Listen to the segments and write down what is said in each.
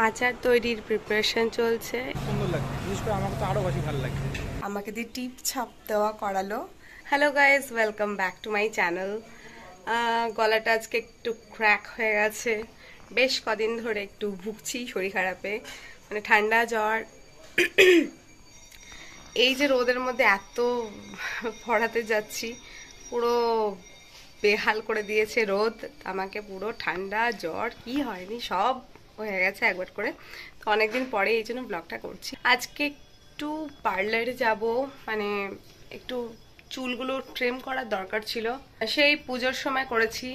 আচার তৈরির প্রিপারেশন চলছে। সুন্দর লাগছে, বিশেষ করে আমাকে তো আরো বেশি ভালো লাগছে। আমাকে দিয়ে টিপ ছাপ দেওয়া করালো। Hello guys, welcome back to my channel. গলাটা আজকে একটু ক্র্যাক হয়ে গেছে, বেশ কদিন ধরে একটু ভুগছি শরীর খারাপে, মানে ঠান্ডা জ্বর। এই যে রোদের মধ্যে এত পড়াতে যাচ্ছি, পুরো বেহাল করে দিয়েছে রোদ আমাকে, পুরো ঠান্ডা জ্বর কি হয়নি সব হয়ে গেছে একবার করে। তো অনেকদিন পরে এই জন্য ব্লগটা করছি। আজকে একটু পার্লারে যাব, মানে একটু চুলগুলো ট্রিম করার দরকার ছিল, সেই পুজোর সময় করেছি।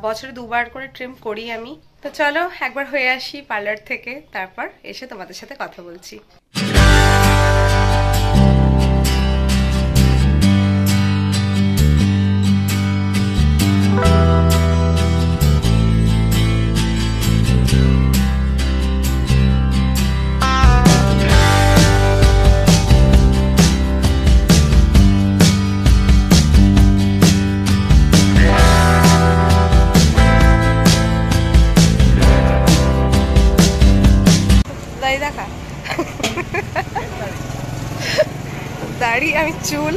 বছরে দুবার করে ট্রিম করি আমি। তো চলো একবার হয়ে আসি পার্লার থেকে, তারপর এসে তোমাদের সাথে কথা বলছি। দেখা দাড়ি, আমি চুল।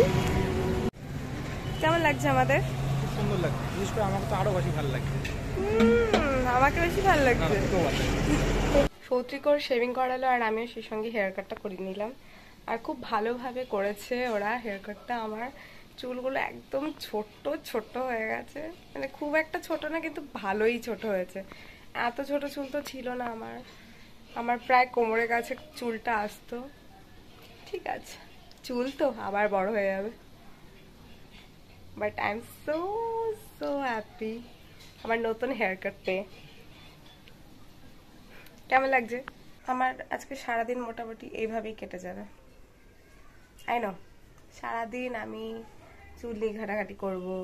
কেমন লাগছে আমাদের? খুব সুন্দর লাগছে, বিশেষ করে আমাকে তো আরো বেশি ভালো লাগছে। আমাকে বেশি ভালো লাগছে। সৌত্রিকর শেভিং করালো আর আমিও সেই সঙ্গে হেয়ার কাটটা করে নিলাম, আর খুব ভালোভাবে করেছে ওরা হেয়ার কাটটা। আমার চুলগুলো একদম ছোট্ট ছোট হয়ে গেছে, মানে খুব একটা ছোট না, কিন্তু ভালোই ছোট হয়েছে। এত ছোট চুল তো ছিল না আমার, আমার প্রায় কোমরের কাছে চুলটা আসতো। ঠিক আছে, চুল তো আবার বড় হয়ে যাবে, but I am so so happy আমার নতুন হেয়ার কাট পেয়ে। কেমন লাগছে? আমার আজকে সারাদিন মোটামুটি এইভাবেই কেটে যাবে। আই নো, সারাদিন আমি চুল নিয়ে ঘাটাঘাটি করবো,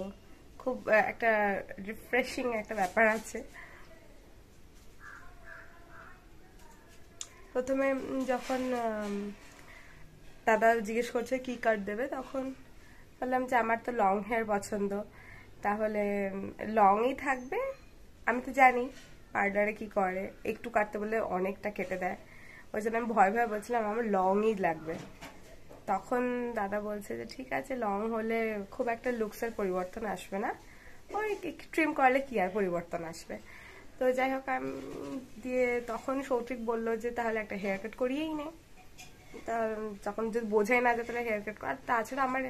খুব একটা রিফ্রেশিং একটা ব্যাপার আছে। প্রথমে যখন দাদা জিজ্ঞেস করছে কি কাট দেবে, তখন বললাম যে আমার তো লং হেয়ার পছন্দ, তাহলে লংই থাকবে। আমি তো জানি পার্লারে কি করে, একটু কাটতে বললে অনেকটা কেটে দেয়, ওই জন্য আমি ভয় ভয় বলছিলাম আমার লংই লাগবে। তখন দাদা বলছে যে ঠিক আছে, লং হলে খুব একটা লুকসের পরিবর্তন আসবে না, ওই ট্রিম করলে কি আর পরিবর্তন আসবে। তো যাই হোক, আমি দিয়ে তখন সৌত্রিক বললো যে তাহলে একটা হেয়ার কাট করিয়েই নে। তা যখন যদি বোঝাই না যে তাহলে হেয়ার কাট কর। তাছাড়া আমার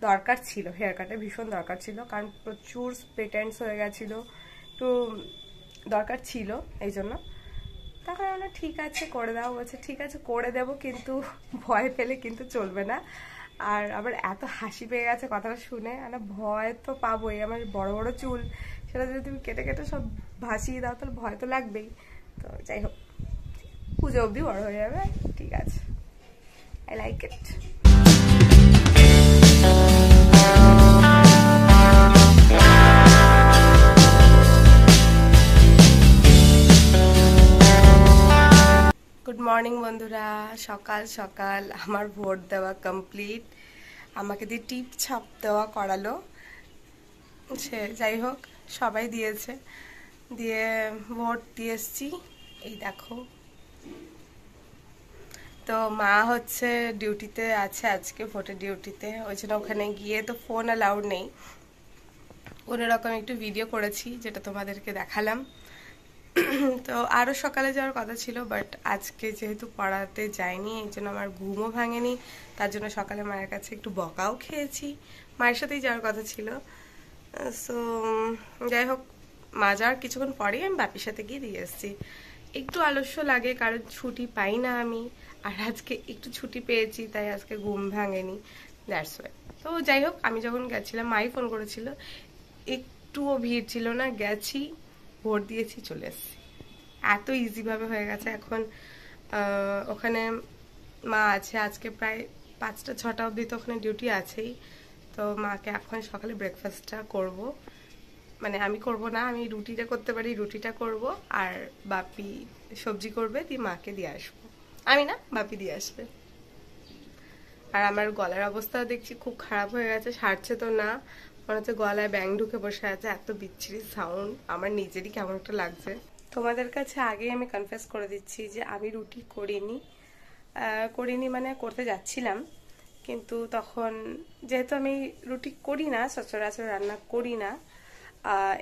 দরকার ছিল, হেয়ার কাটের ভীষণ দরকার ছিল, কারণ প্রচুর স্প্লিটেন্স হয়ে গেছিলো, একটু দরকার ছিল এই জন্য। তখন আমরা ঠিক আছে করে দাও, বলছে ঠিক আছে করে দেবো, কিন্তু ভয় পেলে কিন্তু চলবে না। আর আবার এত হাসি পেয়ে গেছে কথাটা শুনে, মানে ভয় তো পাবোই, আমার বড় বড় চুল, সেটা যদি তুমি কেটে কেটে সব ভাসিয়ে দাও তাহলে ভয় তো লাগবেই। তো যাই হোক, পুজো অবধি বড় হয়ে যাবে, ঠিক আছে, I like it. Good morning বন্ধুরা, সকাল সকাল আমার ভোট দেওয়া কমপ্লিট। আমাকে দিয়ে টিপ ছাপ দেওয়া করালো, সে যাই হোক সবাই দিয়েছে, দিয়ে ভোট দিয়ে এসছি। এই দেখো, তো মা হচ্ছে ডিউটিতে আছে আজকে, ভোটের ডিউটিতে, ওই জন্য ওখানে গিয়ে তো ফোন অ্যালাউড নেই। কোনোরকম একটু ভিডিও করেছি যেটা তোমাদেরকে দেখালাম। তো আরও সকালে যাওয়ার কথা ছিল, বাট আজকে যেহেতু পড়াতে যাইনি এই জন্য আমার ঘুমও ভাঙেনি, তার জন্য সকালে মায়ের কাছে একটু বকাও খেয়েছি, মায়ের সাথেই যাওয়ার কথা ছিল। সো যাই হোক, মা যাওয়ার কিছুক্ষণ পরেই আমি বাপির সাথে গিয়ে দিয়ে এসেছি। একটু আলস্য লাগে কারণ ছুটি পাই না আমি, আর আজকে একটু ছুটি পেয়েছি তাই আজকে ঘুম ভাঙেনি, দ্যাটস ওয়াই। তো যাই হোক, আমি যখন গেছিলাম মাই ফোন করেছিল, একটুও ভিড় ছিল না, গেছি ভোট দিয়েছি চলে এসেছি, এত ইজিভাবে হয়ে গেছে। এখন ওখানে মা আছে আজকে প্রায় 5টা 6টা অবধি, তো ওখানে ডিউটি আছেই। তো মাকে এখন সকালে ব্রেকফাস্টটা করব, মানে আমি করব না, আমি রুটিটা করতে পারি, রুটিটা করব, আর বাপি সবজি করবে, দিয়ে মাকে দিয়ে আসবো। আমি না, বাপি দিয়ে আসবে। আর আমার গলার অবস্থা দেখছি খুব খারাপ হয়ে গেছে, সারছে তো না, মনে হচ্ছে গলায় ব্যাং ঢুকে বসে আছে, এত বিচ্ছিরি সাউন্ড, আমার নিজেরই কেমন একটা লাগছে। তোমাদের কাছে আগে আমি কনফেস করে দিচ্ছি যে আমি রুটি করিনি মানে করতে যাচ্ছিলাম, কিন্তু তখন যেহেতু আমি রুটি করি না, সচরাচর রান্না করি না,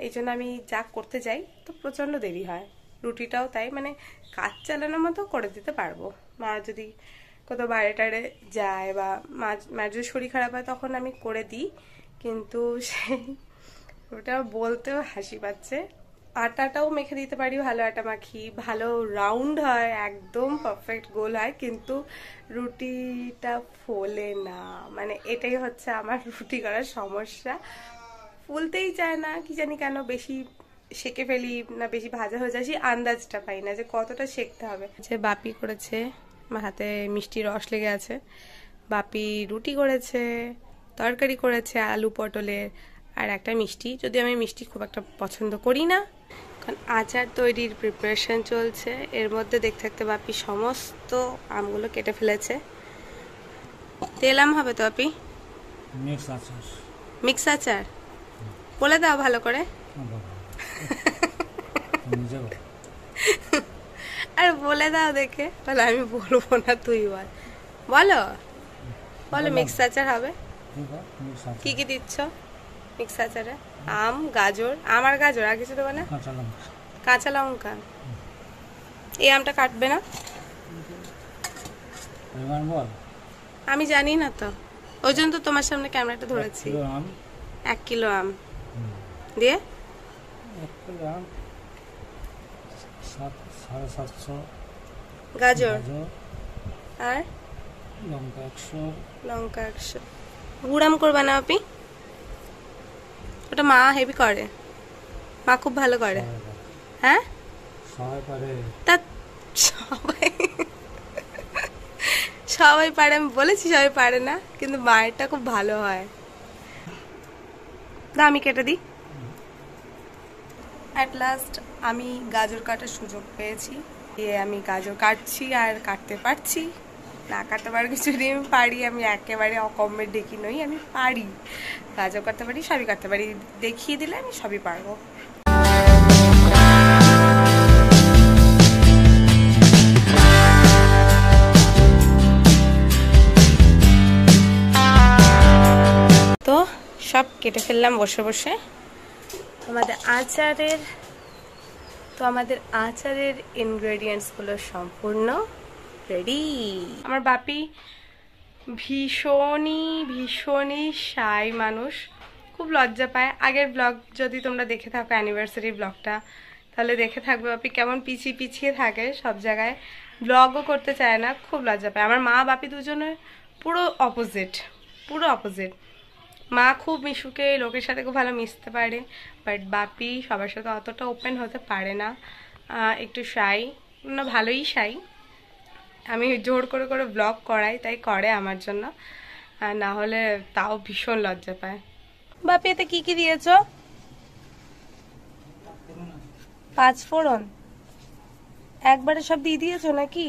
এই জন্য আমি যা করতে যাই তো প্রচণ্ড দেরি হয়। রুটিটাও তাই, মানে কাজ চালানোর মতো করে দিতে পারবো। মা যদি কোথাও বাইরে টাইরে যায় বা মার যদি শরীর খারাপ হয় তখন আমি করে দিই, কিন্তু সেই ওটা বলতেও হাসি পাচ্ছে। আটাটাও মেখে দিতে পারি, ভালো আটা মাখি, ভালো রাউন্ড হয়, একদম পারফেক্ট গোল হয়, কিন্তু রুটিটা ফোলে না। মানে এটাই হচ্ছে আমার রুটি করার সমস্যা, ফুলতেই চায় না, কি জানি কেন। বেশি সেকে ফেলি না বেশি ভাজা হয়ে যায়, সেই আন্দাজটা পাই না যে কতটা সেকতে হবে। যে বাপি করেছে, আমার হাতে মিষ্টি রস লেগে আছে। বাপি রুটি করেছে, তরকারি করেছে আলু পটলের, আর একটা মিষ্টি। যদি আমি মিষ্টি খুব একটা পছন্দ করি না, কারণ আচার তৈরির প্রিপারেশন চলছে। এর মধ্যে দেখতে থাকতে বাপি সমস্ত আমগুলো কেটে ফেলেছে। তেল আম হবে তো বাপি? মিক্স আচার বলে দাও ভালো করে। আর বলে দাও দেখে, তাহলে আমি বলবো না, তুই বল। বলো বলো মিক্স আচার হবে। কি কি দিচ্ছ মিক্স আচারে? আম, গাজর, আমার গাজর আর কিছু দেবো না? কাঁচা লঙ্কা। এই আমটা কাটবে না? আমি জানি না তো, ওই জন্য তো তোমার সামনে ক্যামেরাটা ধরেছি। 1 কিলো আম দিয়ে 750 গাজর আর লঙ্কা 100। গুড়াম করবা না আপনি? ওটা মা হেভি করে, মা খুব ভালো করে। হ্যাঁ তা সবাই পারে, আমি বলেছি সবাই পারে না, কিন্তু মায়েরটা খুব ভালো হয়। আমি কেটে দিই। অ্যাট লাস্ট আমি গাজর কাটার সুযোগ পেয়েছি, আমি গাজর কাটছি আর কাটতে পারছি। না কাটতে পারার কিছু নেই, আমি পারি, আমি একেবারে অকম্মের ডেকি নই, আমি পারি, গাজর কাটতে পারি, সবই কাটতে পারি, দেখিয়ে দিলে আমি সবই পারবো। তো সব কেটে ফেললাম বসে বসে। আমাদের আচারের ইনগ্রেডিয়েন্টসগুলো সম্পূর্ণ রেডি। আমার বাপি ভীষণই শাই মানুষ, খুব লজ্জা পায়। আগের ব্লগ যদি তোমরা দেখে থাকো, অ্যানিভার্সারি ব্লগটা, তাহলে দেখে থাকবে বাপি কেমন পিছিয়ে থাকে সব জায়গায়, ব্লগও করতে চায় না, খুব লজ্জা পায়। আমার মা বাপি দুজনের পুরো অপোজিট। মা খুব মিশুকে, লোকের সাথে খুব ভালো মিশতে পারে, বাট বাপি সবার সাথে অতটা ওপেন হতে পারে না, একটু শাই না, ভালোই শাই। আমি জোর করে ব্লগ করাই, তাই করে আমার জন্য, না হলে তাও ভীষণ লজ্জা পায়। বাপি এতে কি কি দিয়েছ? 5 ফোড়ন একবারে সব দিয়ে দিয়েছো নাকি?